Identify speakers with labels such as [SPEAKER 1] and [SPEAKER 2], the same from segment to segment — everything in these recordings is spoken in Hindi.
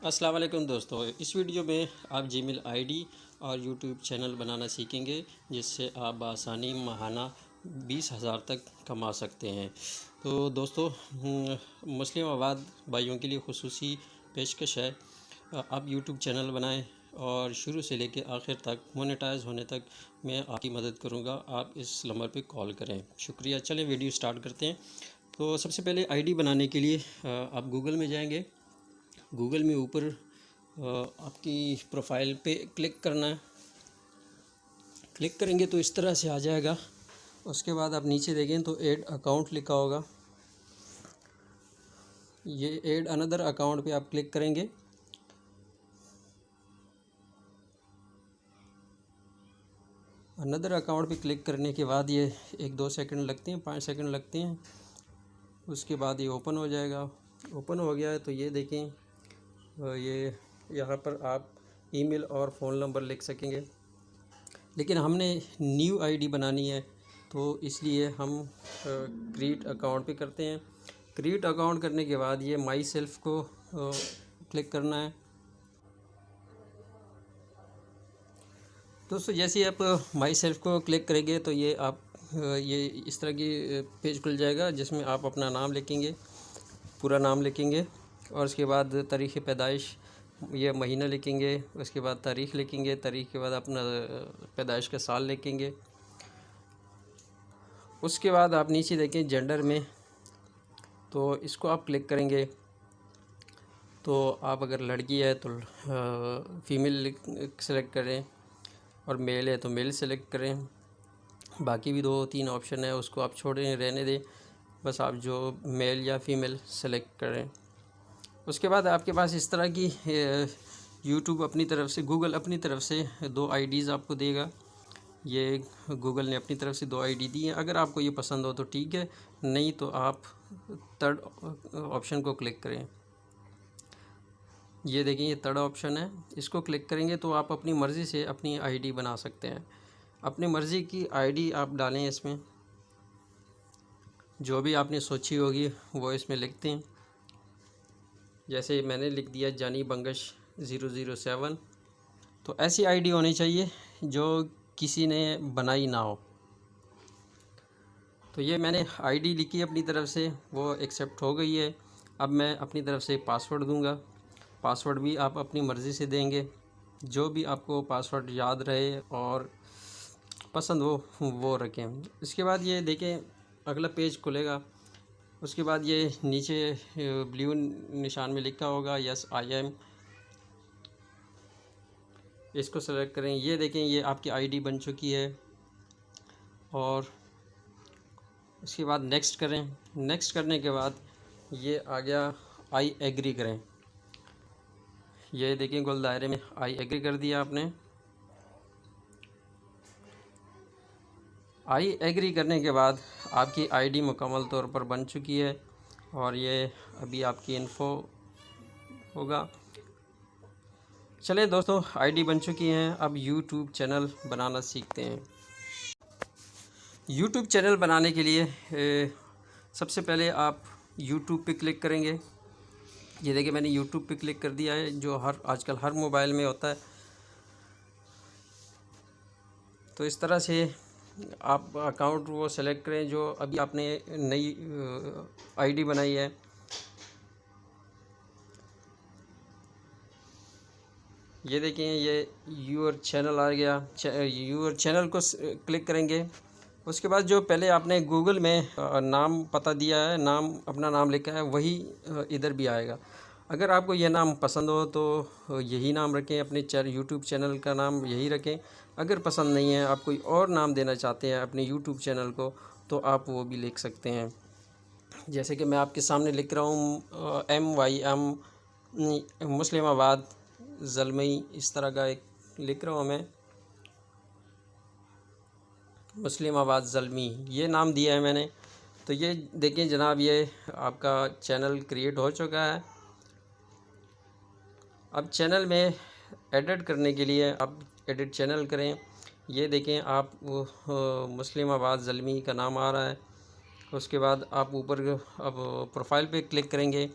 [SPEAKER 1] अस्सलाम वालेकुम दोस्तों, इस वीडियो में आप जीमेल आईडी और यूट्यूब चैनल बनाना सीखेंगे जिससे आप बआसानी माहाना 20,000 तक कमा सकते हैं। तो दोस्तों, मुस्लिम आबाद भाइयों के लिए खुसूसी पेशकश है। आप यूट्यूब चैनल बनाएं और शुरू से लेकर आखिर तक मोनेटाइज होने तक मैं आपकी मदद करूंगा। आप इस नंबर पे कॉल करें। शुक्रिया। चलें वीडियो स्टार्ट करते हैं। तो सबसे पहले आईडी बनाने के लिए आप गूगल में जाएंगे। गूगल में ऊपर आपकी प्रोफाइल पे क्लिक करना है। क्लिक करेंगे तो इस तरह से आ जाएगा। उसके बाद आप नीचे देखें तो ऐड अकाउंट लिखा होगा। ये ऐड अनदर अकाउंट पे आप क्लिक करेंगे। अनदर अकाउंट पे क्लिक करने के बाद ये 1-2 सेकंड लगते हैं, 5 सेकंड लगते हैं। उसके बाद ये ओपन हो जाएगा। ओपन हो गया है तो ये देखें, ये यहाँ पर आप ईमेल और फ़ोन नंबर लिख सकेंगे। लेकिन हमने न्यू आईडी बनानी है तो इसलिए हम क्रिएट अकाउंट पे करते हैं। क्रिएट अकाउंट करने के बाद ये माई सेल्फ को क्लिक करना है। दोस्तों, जैसे ही आप माई सेल्फ को क्लिक करेंगे तो ये इस तरह की पेज खुल जाएगा जिसमें आप अपना नाम लिखेंगे, पूरा नाम लिखेंगे और उसके बाद तारीख़ पैदाइश, ये महीना लिखेंगे। उसके बाद तारीख़ लिखेंगे, तारीख़ के बाद अपना पैदाइश का साल लिखेंगे। उसके बाद आप नीचे देखें जेंडर में, तो इसको आप क्लिक करेंगे। तो आप अगर लड़की है तो फ़ीमेल सेलेक्ट करें और मेल है तो मेल सेलेक्ट करें। बाकी भी 2-3 ऑप्शन है, उसको आप छोड़ें, रहने दें। बस आप जो मेल या फ़ीमेल सेलेक्ट करें। उसके बाद आपके पास इस तरह की यूट्यूब अपनी तरफ से, गूगल अपनी तरफ से 2 आईडीज़ आपको देगा। ये गूगल ने अपनी तरफ से 2 आईडी दी हैं। अगर आपको ये पसंद हो तो ठीक है, नहीं तो आप थर्ड ऑप्शन को क्लिक करें। ये देखिए, ये थर्ड ऑप्शन है, इसको क्लिक करेंगे तो आप अपनी मर्ज़ी से अपनी आईडी बना सकते हैं। अपनी मर्ज़ी की आईडी आप डालें, इसमें जो भी आपने सोची होगी वो इसमें लिखते हैं। जैसे मैंने लिख दिया जानी बंगश 007। तो ऐसी आईडी होनी चाहिए जो किसी ने बनाई ना हो। तो ये मैंने आईडी लिखी अपनी तरफ से, वो एक्सेप्ट हो गई है। अब मैं अपनी तरफ से पासवर्ड दूंगा। पासवर्ड भी आप अपनी मर्ज़ी से देंगे, जो भी आपको पासवर्ड याद रहे और पसंद हो वो रखें। इसके बाद ये देखें, अगला पेज खुलेगा। उसके बाद ये नीचे ब्लू निशान में लिखा होगा यस आई एम, इसको सेलेक्ट करें। ये देखें, ये आपकी आईडी बन चुकी है। और उसके बाद नेक्स्ट करें। नेक्स्ट करने के बाद ये आ गया आई एग्री करें। ये देखें, गोल दायरे में आई एग्री कर दिया आपने। आई एग्री करने के बाद आपकी आईडी मुकम्मल तौर पर बन चुकी है और ये अभी आपकी इन्फो होगा। चलें दोस्तों, आईडी बन चुकी हैं। अब यूट्यूब चैनल बनाना सीखते हैं। यूट्यूब चैनल बनाने के लिए सबसे पहले आप यूट्यूब पे क्लिक करेंगे। ये देखिए, मैंने यूट्यूब पे क्लिक कर दिया है, जो आजकल हर मोबाइल में होता है। तो इस तरह से आप अकाउंट वो सेलेक्ट करें जो अभी आपने नई आईडी बनाई है। ये देखें, ये यूर चैनल आ गया। यूर चैनल को क्लिक करेंगे। उसके बाद जो पहले आपने गूगल में नाम पता दिया है, अपना नाम लिखा है, वही इधर भी आएगा। अगर आपको यह नाम पसंद हो तो यही नाम रखें, अपने यूट्यूब चैनल का नाम यही रखें। अगर पसंद नहीं है, आप कोई और नाम देना चाहते हैं अपने यूट्यूब चैनल को, तो आप वो भी लिख सकते हैं। जैसे कि मैं आपके सामने लिख रहा हूँ MYM मुस्लिम आबाद ज़ल्मी, इस तरह का एक लिख रहा हूँ मैं, मुस्लिम आबाद ज़ल्मी, ये नाम दिया है मैंने। तो ये देखें जनाब, ये आपका चैनल क्रिएट हो चुका है। अब चैनल में एडिट करने के लिए आप एडिट चैनल करें। ये देखें, आप मुस्लिम आबाद ज़ल्मी का नाम आ रहा है। उसके बाद आप ऊपर अब प्रोफाइल पे क्लिक करेंगे।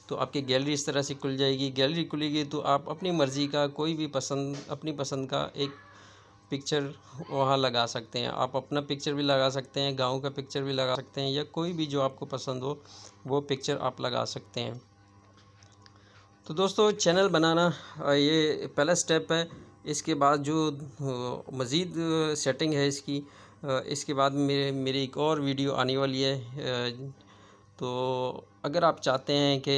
[SPEAKER 1] तो आपकी गैलरी इस तरह से खुल जाएगी। गैलरी खुलेगी तो आप अपनी मर्ज़ी का कोई भी अपनी पसंद का एक पिक्चर वहाँ लगा सकते हैं। आप अपना पिक्चर भी लगा सकते हैं, गाँव का पिक्चर भी लगा सकते हैं, या कोई भी जो आपको पसंद हो वो पिक्चर आप लगा सकते हैं। तो दोस्तों चैनल बनाना ये पहला स्टेप है। इसके बाद जो मज़ीद सेटिंग है इसके बाद मेरी एक और वीडियो आने वाली है। तो अगर आप चाहते हैं कि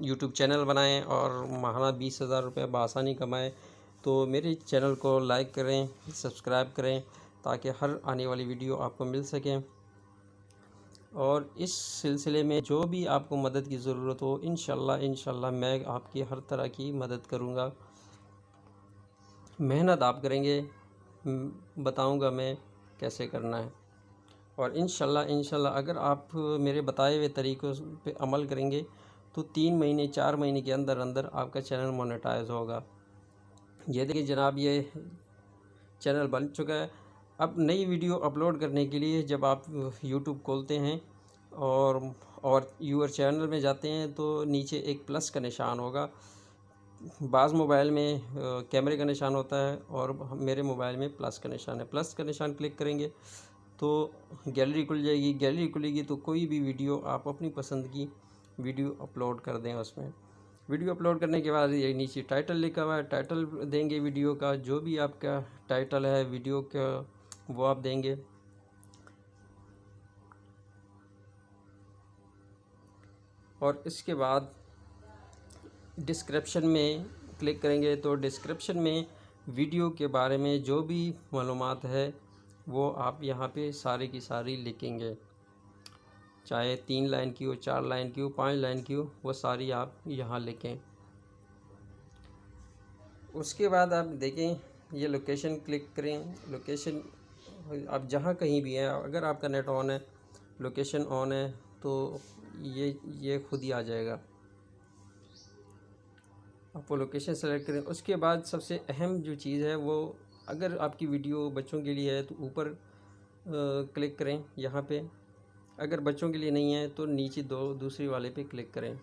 [SPEAKER 1] यूट्यूब चैनल बनाएं और माहाना 20,000 रुपये बआसानी कमाएं, तो मेरे चैनल को लाइक करें, सब्सक्राइब करें, ताकि हर आने वाली वीडियो आपको मिल सकें। और इस सिलसिले में जो भी आपको मदद की ज़रूरत हो, इंशाल्लाह मैं आपकी हर तरह की मदद करूँगा। मेहनत आप करेंगे, बताऊँगा मैं कैसे करना है। और इंशाल्लाह अगर आप मेरे बताए हुए तरीक़ों पे अमल करेंगे तो 3 महीने 4 महीने के अंदर अंदर आपका चैनल मोनेटाइज होगा। ये देखिए जनाब, ये चैनल बन चुका है। अब नई वीडियो अपलोड करने के लिए जब आप यूट्यूब खोलते हैं और यूर चैनल में जाते हैं तो नीचे एक प्लस का निशान होगा। बाज़ मोबाइल में कैमरे का निशान होता है और मेरे मोबाइल में प्लस का निशान है। प्लस का निशान क्लिक करेंगे तो गैलरी खुल जाएगी। गैलरी खुलेगी तो कोई भी वीडियो आप अपनी पसंद की वीडियो अपलोड कर दें। उसमें वीडियो अपलोड करने के बाद ये नीचे टाइटल लिखा हुआ है, टाइटल देंगे वीडियो का, जो भी आपका टाइटल है वीडियो का वो आप देंगे। और इसके बाद डिस्क्रिप्शन में क्लिक करेंगे तो डिस्क्रिप्शन में वीडियो के बारे में जो भी मालूमात है वो आप यहाँ पे सारी की सारी लिखेंगे, चाहे 3 लाइन की हो, 4 लाइन की हो, 5 लाइन की हो, वो सारी आप यहाँ लिखें। उसके बाद आप देखें ये लोकेशन क्लिक करें। लोकेशन आप जहाँ कहीं भी हैं, अगर आपका नेट ऑन है, लोकेशन ऑन है, तो ये खुद ही आ जाएगा। आप वो लोकेशन सेलेक्ट करें। उसके बाद सबसे अहम जो चीज़ है वो, अगर आपकी वीडियो बच्चों के लिए है तो ऊपर क्लिक करें यहाँ पे। अगर बच्चों के लिए नहीं है तो नीचे दूसरी वाले पे क्लिक करें।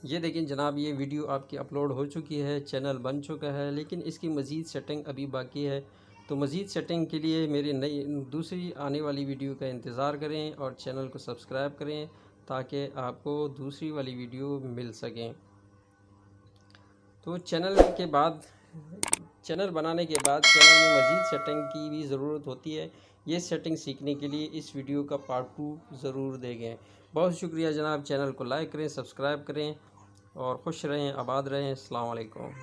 [SPEAKER 1] ये देखें जनाब, ये वीडियो आपकी अपलोड हो चुकी है, चैनल बन चुका है, लेकिन इसकी मज़ीद सेटिंग अभी बाकी है। तो मज़ीद सेटिंग के लिए मेरी नई दूसरी आने वाली वीडियो का इंतज़ार करें और चैनल को सब्सक्राइब करें ताकि आपको दूसरी वाली वीडियो मिल सकें। तो चैनल बनाने के बाद चैनल में मज़ीद सेटिंग की भी ज़रूरत होती है। ये सेटिंग सीखने के लिए इस वीडियो का पार्ट 2 ज़रूर देखें। बहुत शुक्रिया जनाब। चैनल को लाइक करें, सब्सक्राइब करें और खुश रहें, आबाद रहें। अस्सलाम वालेकुम।